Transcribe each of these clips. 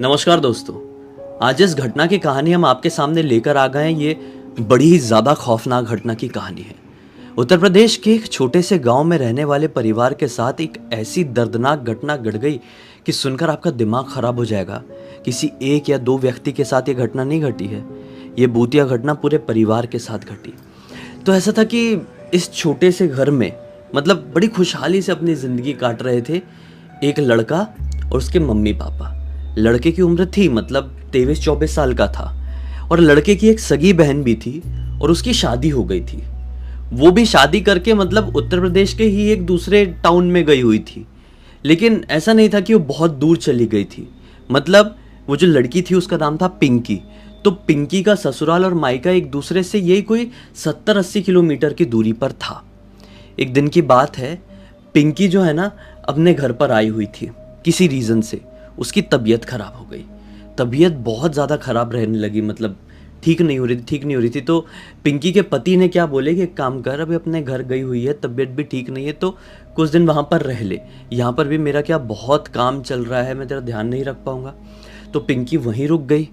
नमस्कार दोस्तों। आज इस घटना की कहानी हम आपके सामने लेकर आ गए हैं। ये बड़ी ही ज़्यादा खौफनाक घटना की कहानी है। उत्तर प्रदेश के एक छोटे से गांव में रहने वाले परिवार के साथ एक ऐसी दर्दनाक घटना घट गई कि सुनकर आपका दिमाग खराब हो जाएगा। किसी एक या दो व्यक्ति के साथ ये घटना नहीं घटी है, ये भूतिया घटना पूरे परिवार के साथ घटी। तो ऐसा था कि इस छोटे से घर में मतलब बड़ी खुशहाली से अपनी ज़िंदगी काट रहे थे एक लड़का और उसके मम्मी पापा। लड़के की उम्र थी मतलब 23-24 साल का था, और लड़के की एक सगी बहन भी थी और उसकी शादी हो गई थी। वो भी शादी करके मतलब उत्तर प्रदेश के ही एक दूसरे टाउन में गई हुई थी। लेकिन ऐसा नहीं था कि वो बहुत दूर चली गई थी। मतलब वो जो लड़की थी उसका नाम था पिंकी। तो पिंकी का ससुराल और मायका एक दूसरे से यही कोई 70-80 किलोमीटर की दूरी पर था। एक दिन की बात है, पिंकी जो है ना अपने घर पर आई हुई थी। किसी रीज़न से उसकी तबीयत खराब हो गई। तबीयत बहुत ज़्यादा खराब रहने लगी, मतलब ठीक नहीं हो रही थी। तो पिंकी के पति ने क्या बोले कि एक काम कर, अभी अपने घर गई हुई है, तबीयत भी ठीक नहीं है, तो कुछ दिन वहाँ पर रह ले। यहाँ पर भी मेरा क्या बहुत काम चल रहा है, मैं तेरा ध्यान नहीं रख पाऊँगा। तो पिंकी वहीं रुक गई।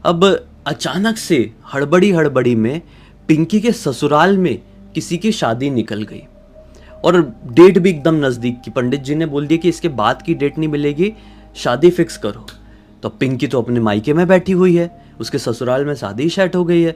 अब अचानक से हड़बड़ी में पिंकी के ससुराल में किसी की शादी निकल गई और डेट भी एकदम नज़दीक की। पंडित जी ने बोल दिया कि इसके बाद की डेट नहीं मिलेगी, शादी फिक्स करो। तो पिंकी तो अपने मायके में बैठी हुई है, उसके ससुराल में शादी सेट हो गई है।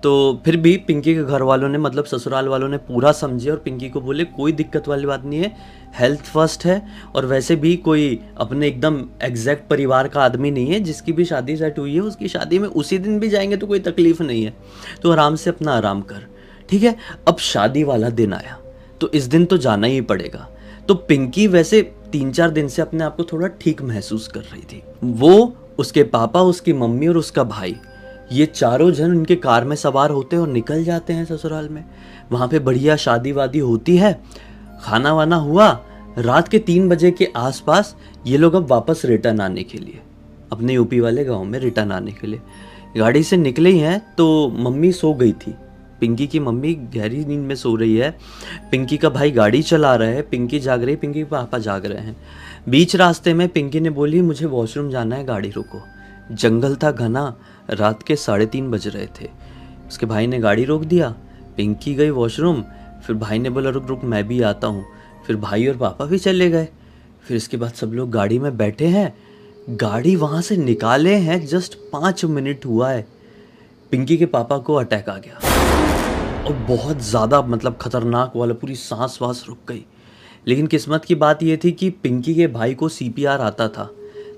तो फिर भी पिंकी के घर वालों ने मतलब ससुराल वालों ने पूरा समझे और पिंकी को बोले कोई दिक्कत वाली बात नहीं है, हेल्थ फर्स्ट है, और वैसे भी कोई अपने एकदम एग्जैक्ट परिवार का आदमी नहीं है। जिसकी भी शादी सेट हुई है उसकी शादी में उसी दिन भी जाएंगे तो कोई तकलीफ नहीं है, तो आराम से अपना आराम कर, ठीक है। अब शादी वाला दिन आया तो इस दिन तो जाना ही पड़ेगा। तो पिंकी वैसे 3-4 दिन से अपने आप को थोड़ा ठीक महसूस कर रही थी। वो, उसके पापा, उसकी मम्मी और उसका भाई, ये चारों जन उनके कार में सवार होते हैं और निकल जाते हैं ससुराल में। वहाँ पे बढ़िया शादी वादी होती है, खाना वाना हुआ। रात के 3 बजे के आसपास ये लोग अब वापस रिटर्न आने के लिए, अपने यूपी वाले गाँव में रिटर्न आने के लिए गाड़ी से निकले ही हैं। तो मम्मी सो गई थी, पिंकी की मम्मी गहरी नींद में सो रही है। पिंकी का भाई गाड़ी चला रहा है, पिंकी जाग रही है, पिंकी के पापा जाग रहे हैं। बीच रास्ते में पिंकी ने बोली मुझे वॉशरूम जाना है, गाड़ी रोको। जंगल था घना, रात के 3:30 बज रहे थे। उसके भाई ने गाड़ी रोक दिया, पिंकी गई वॉशरूम, फिर भाई ने बोला रुक रुक मैं भी आता हूँ। फिर भाई और पापा भी चले गए। फिर इसके बाद सब लोग गाड़ी में बैठे हैं। गाड़ी वहाँ से निकाले हैं, जस्ट 5 मिनट हुआ है, पिंकी के पापा को अटैक आ गया और बहुत ज़्यादा मतलब खतरनाक वाला, पूरी सांस वास रुक गई। लेकिन किस्मत की बात ये थी कि पिंकी के भाई को सीपीआर आता था,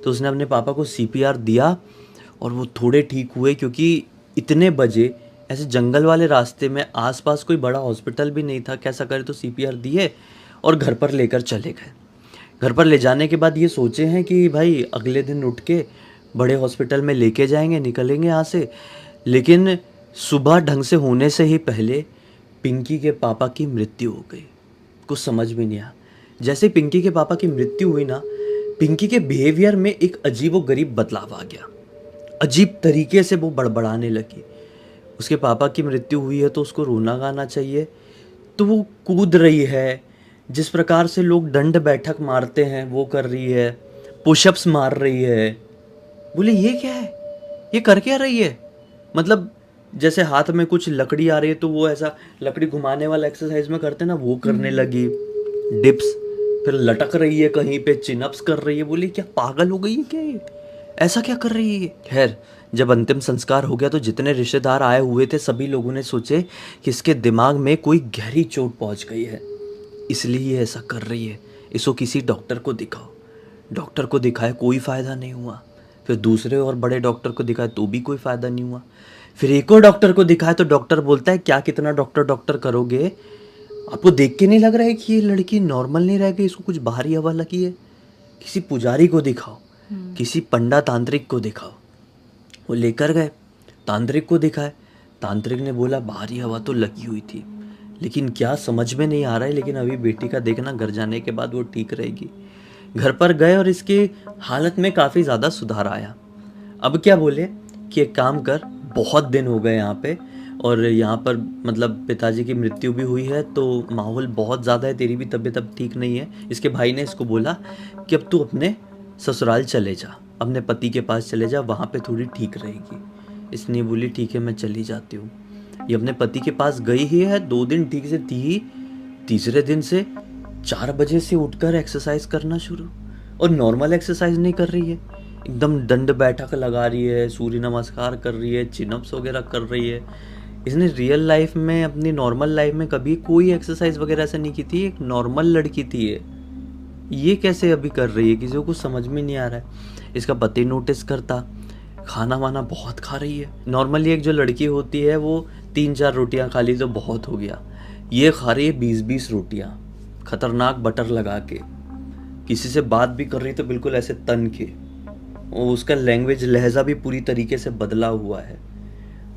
तो उसने अपने पापा को सीपीआर दिया और वो थोड़े ठीक हुए। क्योंकि इतने बजे ऐसे जंगल वाले रास्ते में आसपास कोई बड़ा हॉस्पिटल भी नहीं था, कैसा करे, तो सीपीआर दिए और घर पर लेकर चले गए। घर पर ले जाने के बाद ये सोचे हैं कि भाई अगले दिन उठ के बड़े हॉस्पिटल में लेके जाएंगे, निकलेंगे यहाँ से। लेकिन सुबह ढंग से होने से ही पहले पिंकी के पापा की मृत्यु हो गई। कुछ समझ में नहीं आया। जैसे पिंकी के पापा की मृत्यु हुई ना, पिंकी के बिहेवियर में एक अजीबोगरीब बदलाव आ गया। अजीब तरीके से वो बड़बड़ाने लगी। उसके पापा की मृत्यु हुई है तो उसको रोना गाना चाहिए, तो वो कूद रही है, जिस प्रकार से लोग दंड बैठक मारते हैं वो कर रही है, पुशअप्स मार रही है। बोले ये क्या है, ये कर क्या रही है? मतलब जैसे हाथ में कुछ लकड़ी आ रही है तो वो ऐसा लकड़ी घुमाने वाला एक्सरसाइज में करते ना, वो करने लगी। डिप्स, फिर लटक रही है कहीं पे, चिनअप्स कर रही है। बोली क्या पागल हो गई है क्या ये, ऐसा क्या कर रही है? खैर जब अंतिम संस्कार हो गया तो जितने रिश्तेदार आए हुए थे सभी लोगों ने सोचे कि इसके दिमाग में कोई गहरी चोट पहुंच गई है, इसलिए ये ऐसा कर रही है, इसको किसी डॉक्टर को दिखाओ। डॉक्टर को दिखाए, कोई फ़ायदा नहीं हुआ। फिर दूसरे और बड़े डॉक्टर को दिखाए तो भी कोई फ़ायदा नहीं हुआ। फिर एक और डॉक्टर को दिखाए तो डॉक्टर बोलता है क्या कितना डॉक्टर करोगे, आपको देख के नहीं लग रहा है कि ये लड़की नॉर्मल नहीं रह गई, इसको कुछ बाहरी हवा लगी है? किसी पुजारी को दिखाओ, किसी पंडा तांत्रिक को दिखाओ। वो लेकर गए, तांत्रिक को दिखाए। तांत्रिक ने बोला बाहरी हवा तो लगी हुई थी, लेकिन क्या समझ में नहीं आ रहा है, लेकिन अभी बेटी का देखना, घर जाने के बाद वो ठीक रहेगी। घर पर गए और इसकी हालत में काफ़ी ज़्यादा सुधार आया। अब क्या बोले कि एक काम कर, बहुत दिन हो गए यहाँ पे, और यहाँ पर मतलब पिताजी की मृत्यु भी हुई है तो माहौल बहुत ज़्यादा है, तेरी भी तबीयत अब ठीक नहीं है। इसके भाई ने इसको बोला कि अब तू अपने ससुराल चले जा, अपने पति के पास चले जा, वहाँ पे थोड़ी ठीक रहेगी। इसने बोली ठीक है मैं चली जाती हूँ। ये अपने पति के पास गई ही है, 2 दिन ठीक से थी ही, तीसरे दिन से 4 बजे से उठकर एक्सरसाइज करना शुरू। और नॉर्मल एक्सरसाइज नहीं कर रही है, एकदम दंड बैठक लगा रही है, सूर्य नमस्कार कर रही है, चिनअप्स वगैरह कर रही है। इसने रियल लाइफ में, अपनी नॉर्मल लाइफ में कभी कोई एक्सरसाइज वगैरह ऐसा नहीं की थी। एक नॉर्मल लड़की थी ये कैसे अभी कर रही है, किसी को कुछ समझ में नहीं आ रहा है। इसका पति नोटिस करता, खाना वाना बहुत खा रही है। नॉर्मली एक जो लड़की होती है वो 3-4 रोटियां खा ली तो बहुत हो गया, ये खा रही है 20-20 रोटियां, खतरनाक बटर लगा के। किसी से बात भी कर रही तो बिल्कुल ऐसे तन के, और उसका लैंग्वेज लहजा भी पूरी तरीके से बदला हुआ है।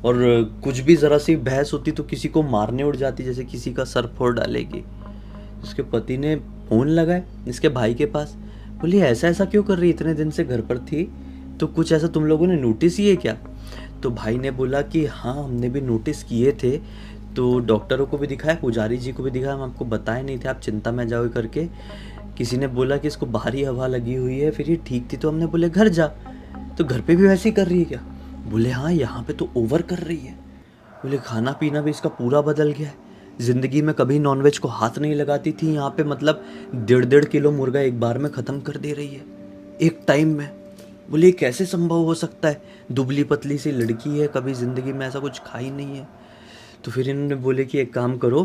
और कुछ भी ज़रा सी बहस होती तो किसी को मारने उड़ जाती, जैसे किसी का सर फोड़ डालेगी। उसके पति ने फ़ोन लगाए इसके भाई के पास, बोली ऐसा ऐसा क्यों कर रही, इतने दिन से घर पर थी तो कुछ ऐसा तुम लोगों ने नोटिस किए क्या? तो भाई ने बोला कि हाँ हमने भी नोटिस किए थे, तो डॉक्टरों को भी दिखाया, पुजारी जी को भी दिखाया, हम आपको बताए नहीं थे, आप चिंता में जाओ करके। किसी ने बोला कि इसको बाहरी हवा लगी हुई है, फिर ये ठीक थी तो हमने बोले घर जा। तो घर पे भी वैसे ही कर रही है क्या? बोले हाँ यहाँ पे तो ओवर कर रही है। बोले खाना पीना भी इसका पूरा बदल गया है, ज़िंदगी में कभी नॉनवेज को हाथ नहीं लगाती थी, यहाँ पे मतलब 1.5 किलो मुर्गा एक बार में ख़त्म कर दे रही है एक टाइम में। बोले कैसे संभव हो सकता है, दुबली पतली सी लड़की है, कभी ज़िंदगी में ऐसा कुछ खाई नहीं है। तो फिर इन्होंने बोले कि एक काम करो,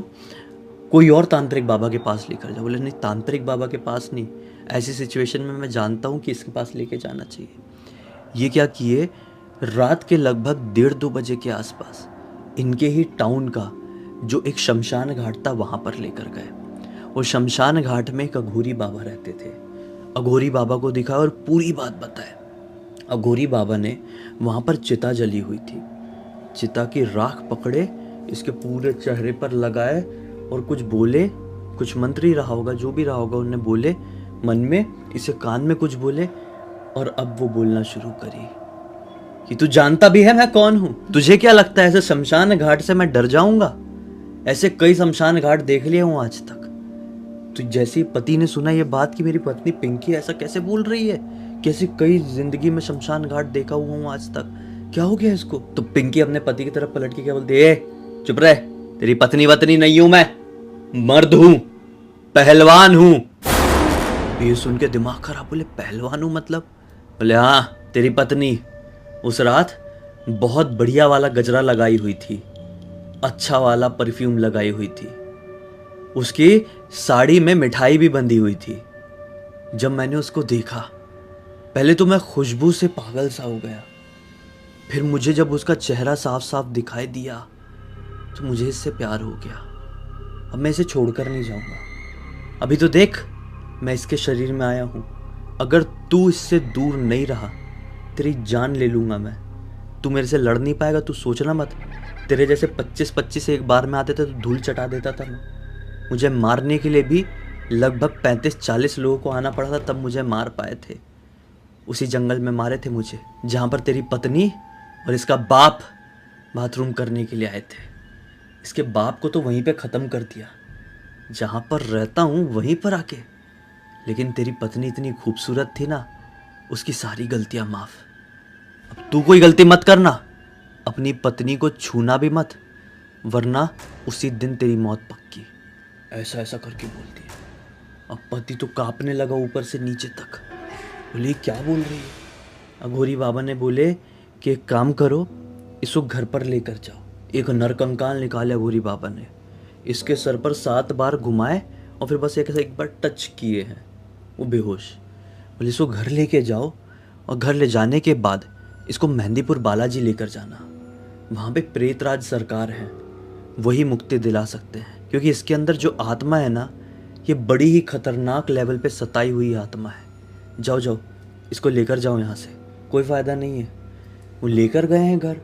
कोई और तांत्रिक बाबा के पास लेकर जाओ। बोले नहीं तांत्रिक बाबा के पास नहीं, ऐसी सिचुएशन में मैं जानता हूँ कि इसके पास लेके जाना चाहिए। ये क्या किए, रात के लगभग 1:30-2 बजे के आसपास इनके ही टाउन का जो एक शमशान घाट था वहाँ पर लेकर गए। वो शमशान घाट में एक अघोरी बाबा रहते थे। अघोरी बाबा को दिखाया और पूरी बात बताए। अघोरी बाबा ने वहाँ पर चिता जली हुई थी, चिता की राख पकड़े, इसके पूरे चेहरे पर लगाए और कुछ बोले, कुछ मंत्र ही रहा होगा, जो भी रहा होगा, उन्हें बोले मन में, इसे कान में कुछ बोले, और अब वो बोलना शुरू करी कि तू जानता भी है मैं कौन हूं, तुझे क्या लगता है ऐसे शमशान घाट से मैं डर जाऊंगा? ऐसे कई शमशान घाट देख लिए हूं आज तक। तो जैसे ही पति ने सुना ये बात कि मेरी पत्नी पिंकी ऐसा कैसे बोल रही है, कैसे कई जिंदगी में शमशान घाट देखा हुआ हूं आज तक, क्या हो गया इसको? तो पिंकी अपने पति की तरफ पलट के क्या बोलती है, चुप रह, तेरी पत्नी वतनी नहीं हूं मैं, मर्द हूं, पहलवान हूं। ये सुन के दिमाग खराब, बोले पहलवान हूं मतलब? बोले हाँ, तेरी पत्नी उस रात बहुत बढ़िया वाला गजरा लगाई हुई थी, अच्छा वाला परफ्यूम लगाई हुई थी, उसकी साड़ी में मिठाई भी बंधी हुई थी। जब मैंने उसको देखा पहले तो मैं खुशबू से पागल सा हो गया, फिर मुझे जब उसका चेहरा साफ साफ दिखाई दिया तो मुझे इससे प्यार हो गया। अब मैं इसे छोड़कर नहीं जाऊंगा। अभी तो देख मैं इसके शरीर में आया हूं, अगर तू इससे दूर नहीं रहा तेरी जान ले लूंगा मैं। तू मेरे से लड़ नहीं पाएगा, तू सोचना मत। तेरे जैसे 25-25 एक बार में आते थे तो धूल चटा देता था मैं। मुझे मारने के लिए भी लगभग 35-40 लोगों को आना पड़ा था, तब मुझे मार पाए थे। उसी जंगल में मारे थे मुझे जहाँ पर तेरी पत्नी और इसका बाप बाथरूम करने के लिए आए थे। इसके बाप को तो वहीं पे ख़त्म कर दिया, जहाँ पर रहता हूँ वहीं पर आके। लेकिन तेरी पत्नी इतनी खूबसूरत थी ना, उसकी सारी गलतियाँ माफ़। अब तू कोई गलती मत करना, अपनी पत्नी को छूना भी मत, वरना उसी दिन तेरी मौत पक्की। ऐसा ऐसा करके बोलती है। अब पति तो कांपने लगा ऊपर से नीचे तक। बोली क्या बोल रही है? अघोरी बाबा ने बोले कि एक काम करो, इसको घर पर लेकर जाओ। एक नरकंकाल निकाले अघोरी बाबा ने, इसके सर पर 7 बार घुमाए और फिर बस एक बार टच किए हैं, वो बेहोश। बोले इसको घर लेके जाओ और घर ले जाने के बाद इसको मेहंदीपुर बालाजी लेकर जाना। वहाँ पे प्रेतराज सरकार है, वही मुक्ति दिला सकते हैं, क्योंकि इसके अंदर जो आत्मा है ना, ये बड़ी ही खतरनाक लेवल पे सताई हुई आत्मा है। जाओ जाओ इसको लेकर जाओ यहाँ से, कोई फ़ायदा नहीं है। वो लेकर गए हैं घर,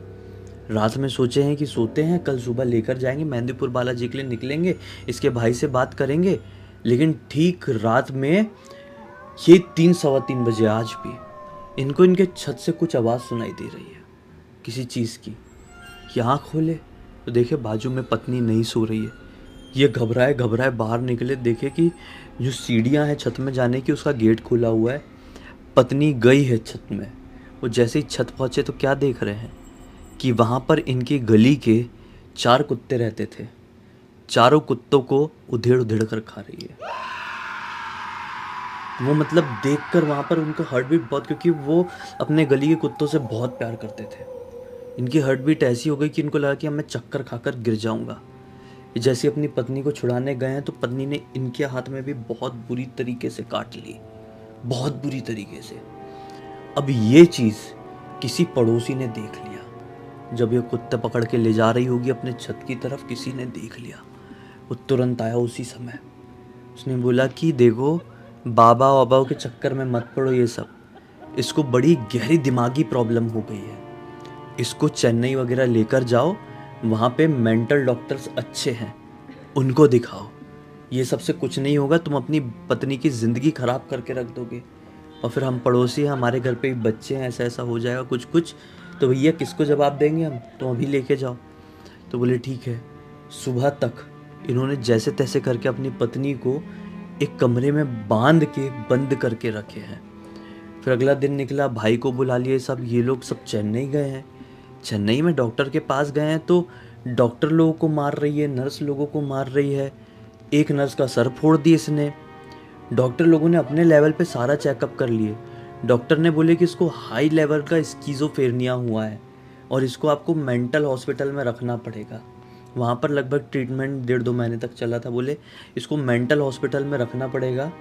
रात में सोचे हैं कि सोते हैं, कल सुबह लेकर जाएंगे मेहंदीपुर बालाजी के लिए निकलेंगे, इसके भाई से बात करेंगे। लेकिन ठीक रात में ये 3-3:15 बजे आज भी इनको इनके छत से कुछ आवाज़ सुनाई दे रही है किसी चीज़ की। ये आँख खोले तो देखे बाजू में पत्नी नहीं सो रही है। ये घबराए घबराए बाहर निकले, देखे कि जो सीढ़ियाँ हैं छत में जाने की, उसका गेट खुला हुआ है। पत्नी गई है छत में। वो जैसे ही छत पहुँचे तो क्या देख रहे हैं कि वहाँ पर इनकी गली के 4 कुत्ते रहते थे। चारों कुत्तों को उधेड़ उधेड़ कर खा रही है। वो मतलब देखकर वहाँ पर उनका हार्ट बीट बहुत, क्योंकि वो अपने गली के कुत्तों से बहुत प्यार करते थे। इनकी हार्ट बीट ऐसी हो गई कि इनको लगा कि अब मैं चक्कर खाकर गिर जाऊंगा। जैसे अपनी पत्नी को छुड़ाने गए हैं तो पत्नी ने इनके हाथ में भी बहुत बुरी तरीके से काट ली, बहुत बुरी तरीके से। अब ये चीज़ किसी पड़ोसी ने देख लिया। जब ये कुत्ते पकड़ के ले जा रही होगी अपने छत की तरफ, किसी ने देख लिया। वो तुरंत आया उसी समय। उसने बोला कि देखो, बाबा वाबा के चक्कर में मत पड़ो, ये सब इसको बड़ी गहरी दिमागी प्रॉब्लम हो गई है। इसको चेन्नई वगैरह लेकर जाओ, वहाँ पे मेंटल डॉक्टर्स अच्छे हैं, उनको दिखाओ। ये सबसे कुछ नहीं होगा, तुम अपनी पत्नी की ज़िंदगी ख़राब करके रख दोगे। और फिर हम पड़ोसी हैं, हमारे घर पे भी बच्चे हैं, ऐसा ऐसा हो जाएगा कुछ कुछ, तो भैया किसको जवाब देंगे हम, तुम अभी लेके जाओ। तो बोले ठीक है। सुबह तक इन्होंने जैसे तैसे करके अपनी पत्नी को एक कमरे में बांध के बंद करके रखे हैं। फिर अगला दिन निकला, भाई को बुला लिए सब। ये लोग सब चेन्नई गए हैं। चेन्नई में डॉक्टर के पास गए हैं तो डॉक्टर लोगों को मार रही है, नर्स लोगों को मार रही है। एक नर्स का सर फोड़ दिया इसने। डॉक्टर लोगों ने अपने लेवल पे सारा चेकअप कर लिए। डॉक्टर ने बोले कि इसको हाई लेवल का स्किज़ोफ्रेनिया हुआ है और इसको आपको मेंटल हॉस्पिटल में रखना पड़ेगा। वहाँ पर लगभग ट्रीटमेंट 1.5-2 महीने तक चला था। बोले इसको मेंटल हॉस्पिटल में रखना पड़ेगा,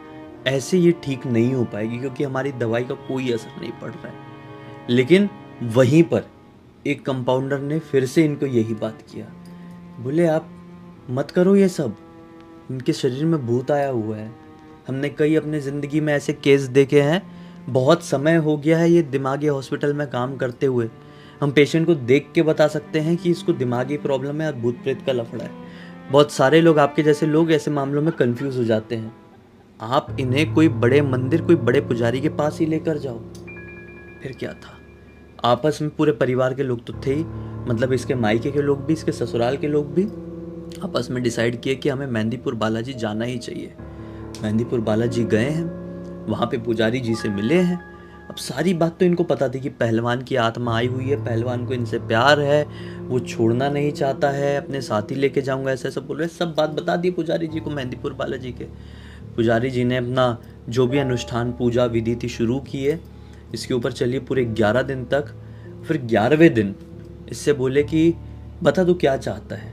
ऐसे ये ठीक नहीं हो पाएगी क्योंकि हमारी दवाई का कोई असर नहीं पड़ रहा है। लेकिन वहीं पर एक कंपाउंडर ने फिर से इनको यही बात किया। बोले आप मत करो ये सब, इनके शरीर में भूत आया हुआ है। हमने कई अपने ज़िंदगी में ऐसे केस देखे हैं। बहुत समय हो गया है ये दिमागी हॉस्पिटल में काम करते हुए। हम पेशेंट को देख के बता सकते हैं कि इसको दिमागी प्रॉब्लम है और भूत प्रेत का लफड़ा है। बहुत सारे लोग, आपके जैसे लोग, ऐसे मामलों में कंफ्यूज हो जाते हैं। आप इन्हें कोई बड़े मंदिर, कोई बड़े पुजारी के पास ही लेकर जाओ। फिर क्या था, आपस में पूरे परिवार के लोग तो थे ही, मतलब इसके मायके के लोग भी, इसके ससुराल के लोग भी आपस में डिसाइड किए कि हमें मेहंदीपुर बालाजी जाना ही चाहिए। मेहंदीपुर बालाजी गए हैं, वहाँ पे पुजारी जी से मिले हैं। अब सारी बात तो इनको पता थी कि पहलवान की आत्मा आई हुई है, पहलवान को इनसे प्यार है, वो छोड़ना नहीं चाहता है, अपने साथ ही लेके जाऊंगा, ऐसा ऐसा बोल रहे। सब बात बता दी पुजारी जी को, मेहंदीपुर बालाजी के। पुजारी जी ने अपना जो भी अनुष्ठान पूजा विधि थी शुरू की है। इसके ऊपर चलिए पूरे 11 दिन तक। फिर 11वें दिन इससे बोले कि बता तू क्या चाहता है,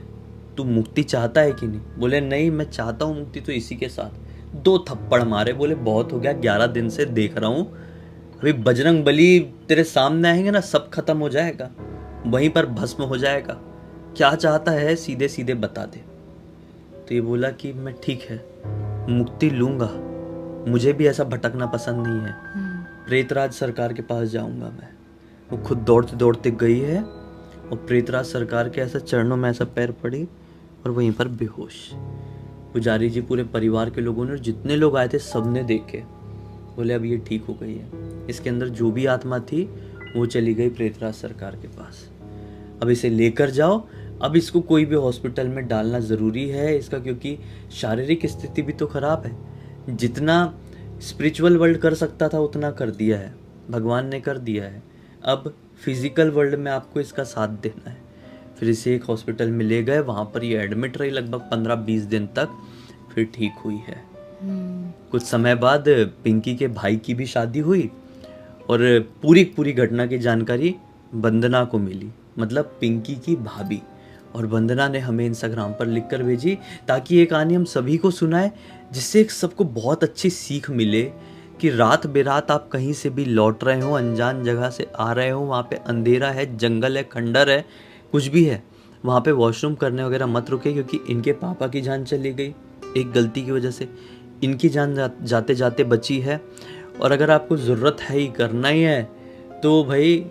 तू मुक्ति चाहता है कि नहीं। बोले नहीं, मैं चाहता हूँ मुक्ति तो इसी के साथ। 2 थप्पड़ मारे। बोले बहुत हो गया, 11 दिन से देख रहा हूँ, अभी बजरंग बली तेरे सामने आएंगे ना, सब खत्म हो जाएगा, वहीं पर भस्म हो जाएगा। क्या चाहता है सीधे सीधे बता दे। तो ये बोला कि मैं ठीक है मुक्ति लूंगा, मुझे भी ऐसा भटकना पसंद नहीं है, प्रेतराज सरकार के पास जाऊंगा मैं। वो खुद दौड़ते दौड़ते गई है और प्रेतराज सरकार के ऐसा चरणों में ऐसा पैर पड़ी और वहीं पर बेहोश। पुजारी जी, पूरे परिवार के लोगों ने, जितने लोग आए थे सबने देखे। बोले अब ये ठीक हो गई है, इसके अंदर जो भी आत्मा थी वो चली गई प्रेतराज सरकार के पास। अब इसे लेकर जाओ। अब इसको कोई भी हॉस्पिटल में डालना ज़रूरी है इसका, क्योंकि शारीरिक स्थिति भी तो ख़राब है। जितना स्पिरिचुअल वर्ल्ड कर सकता था उतना कर दिया है, भगवान ने कर दिया है। अब फिजिकल वर्ल्ड में आपको इसका साथ देना है। फिर इसे एक हॉस्पिटल में ले गए, वहाँ पर ये एडमिट रही लगभग 15-20 दिन तक, फिर ठीक हुई है। कुछ समय बाद पिंकी के भाई की भी शादी हुई और पूरी घटना की जानकारी वंदना को मिली, मतलब पिंकी की भाभी। और वंदना ने हमें इंस्टाग्राम पर लिख कर भेजी ताकि ये कहानी हम सभी को सुनाए, जिससे एक सबको बहुत अच्छी सीख मिले कि रात बेरात आप कहीं से भी लौट रहे हो, अनजान जगह से आ रहे हो, वहाँ पे अंधेरा है, जंगल है, खंडर है, कुछ भी है, वहाँ पे वॉशरूम करने वगैरह मत रुके, क्योंकि इनके पापा की जान चली गई एक गलती की वजह से, इनकी जान जाते जाते बची है। और अगर आपको ज़रूरत है ही, करना ही है, तो भाई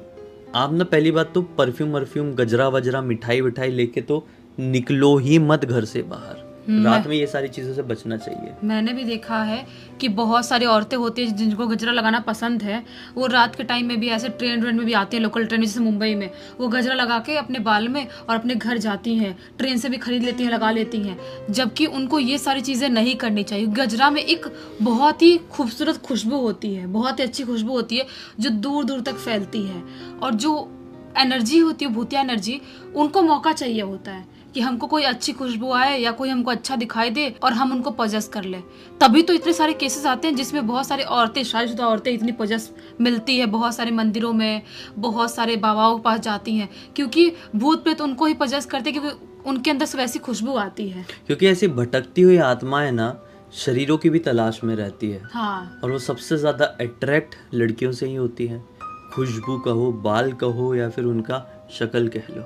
आप ना पहली बात तो परफ्यूम गजरा वजरा मिठाई विठाई लेके तो निकलो ही मत घर से बाहर। रात में ये सारी चीजों से बचना चाहिए। मैंने भी देखा है कि बहुत सारी औरतें होती है जिनको गजरा लगाना पसंद है, वो रात के टाइम में भी ऐसे ट्रेन में भी आती है, लोकल ट्रेन जैसे मुंबई में, वो गजरा लगा के अपने बाल में और अपने घर जाती हैं, ट्रेन से भी खरीद लेती हैं, लगा लेती हैं, जबकि उनको ये सारी चीज़ें नहीं करनी चाहिए। गजरा में एक बहुत ही खूबसूरत खुशबू होती है, बहुत ही अच्छी खुशबू होती है जो दूर दूर तक फैलती है, और जो एनर्जी होती है, भूतिया एनर्जी, उनको मौका चाहिए होता है कि हमको कोई अच्छी खुशबू आए या कोई हमको अच्छा दिखाई दे और हम उनको पजेस कर ले। तभी तो इतने सारे केसेस आते हैं जिसमें बहुत सारी औरतें, शादीशुदा औरतें इतनी पजेस मिलती है, बहुत सारे मंदिरों में, बहुत सारे बाबाओं के पास जाती हैं, क्योंकि भूत प्रेत उनको ही पजेस करते हैं, क्योंकि उनके अंदर से वैसी खुशबू आती है। क्योंकि ऐसी भटकती हुई आत्माएं ना शरीरों की भी तलाश में रहती है। हाँ। और वो सबसे ज्यादा अट्रैक्ट लड़कियों से ही होती है, खुशबू कहो, बाल कहो, या फिर उनका शक्ल कह लो।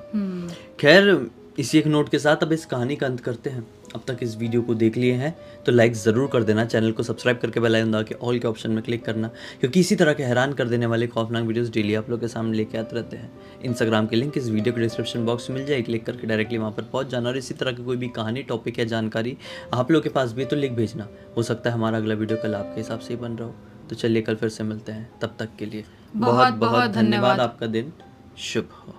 खैर, इसी एक नोट के साथ अब इस कहानी का अंत करते हैं। अब तक इस वीडियो को देख लिए हैं तो लाइक ज़रूर कर देना, चैनल को सब्सक्राइब करके बेल आइकन दबा के ऑल के ऑप्शन में क्लिक करना, क्योंकि इसी तरह के हैरान कर देने वाले खौफनाक वीडियोस डेली आप लोग के सामने लेके आते रहते हैं। इंस्टाग्राम की लिंक इस वीडियो के डिस्क्रिप्शन बॉक्स में मिल जाए, क्लिक करके डायरेक्टली वहाँ पर पहुँच जाना। और इसी तरह की कोई भी कहानी, टॉपिक या जानकारी आप लोग के पास भी तो लिख भेजना, हो सकता है हमारा अगला वीडियो कल आपके हिसाब से ही बन रहा हो। तो चलिए कल फिर से मिलते हैं, तब तक के लिए बहुत बहुत धन्यवाद। आपका दिन शुभ हो।